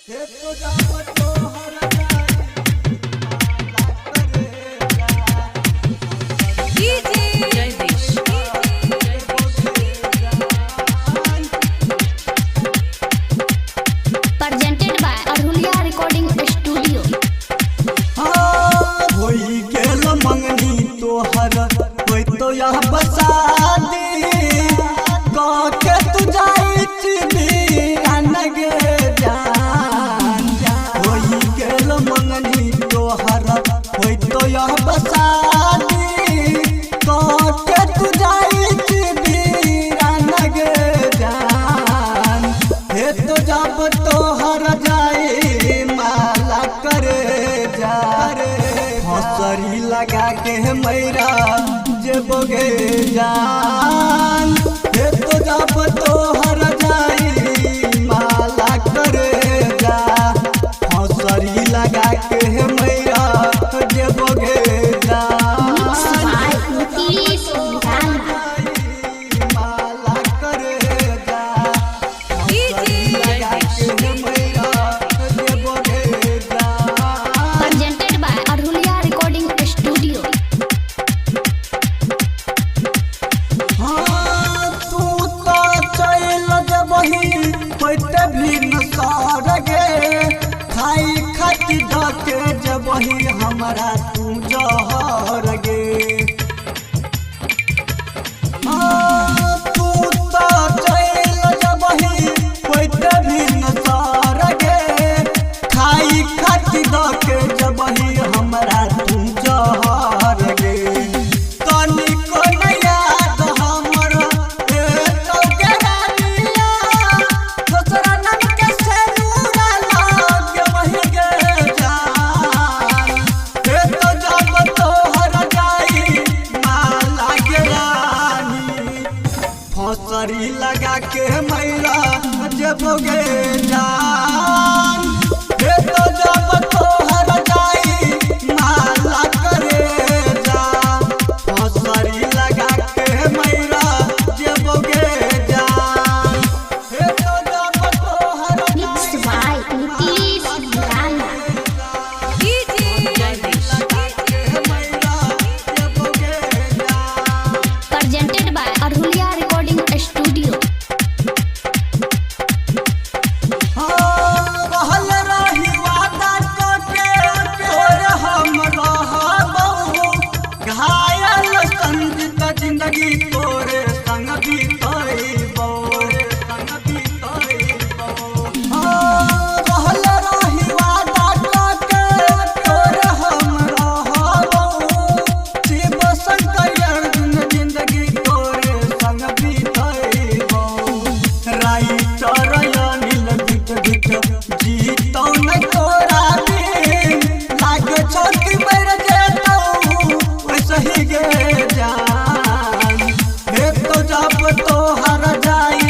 by Arhulia Recording Studio। होई गेल मंगनी तोहर होई तो यह बसा दे के तू जाई चिदी अनगे जान। होई गेल मंगनी तोहर होई तो यह बसा दे के तू जाई चिदी अनगे जान। हे तो जब तोहर जाई माला करे जा हसरी लगा के मैरा जे बोगे जान। हे तो जब तोहर जाई माला करे जा हसरी लगा के मैरा जे बोगे माला करे जा हसरी लगा के मैरा जे बोगे Presented by Arhulia Recording Studio। हाँ तू तो चल जबही होते भी नसार गे खाई खाती धके जबही हमारा तू जहर गे। हाँ तू तो चल जबही होते भी नसार गे खाई खाती धके जबही हमारा तू जहर गे। तनिको न याद हमर तो के रानिया दूसरा नन के सेनुरा लाग वही गे जान। हे तो जब तोहर जाई माला के रानी फसरी लगा के मैरा जब गे जान। हे तो जब तोहर जाई माला करे जा हसरी लगा के मैरा जब गे जान। हे तो जब तोहर Mixed by Nitish Nirala। Presented by Arhulia Recording Studio। रहल रही वादा के तोर हम रहबहु घायल संजित जिंदगी तोरे संग बीतैबौ रहल रही वादा के तोर हम रहबहु शिव शंकर अर्जुन जिंदगी तोरे संग बीतैबौ। राइटर अनिल बिट बिट जीतौ न तोरा दिन लाग छोटी मर जेतौ वैसे ही गे जान। हे तो जब तोहर जाई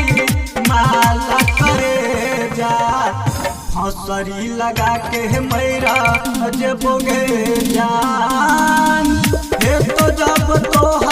माला करे जा हसरी लगा के मैरा जे बोगे जान। हे तो जब तोहर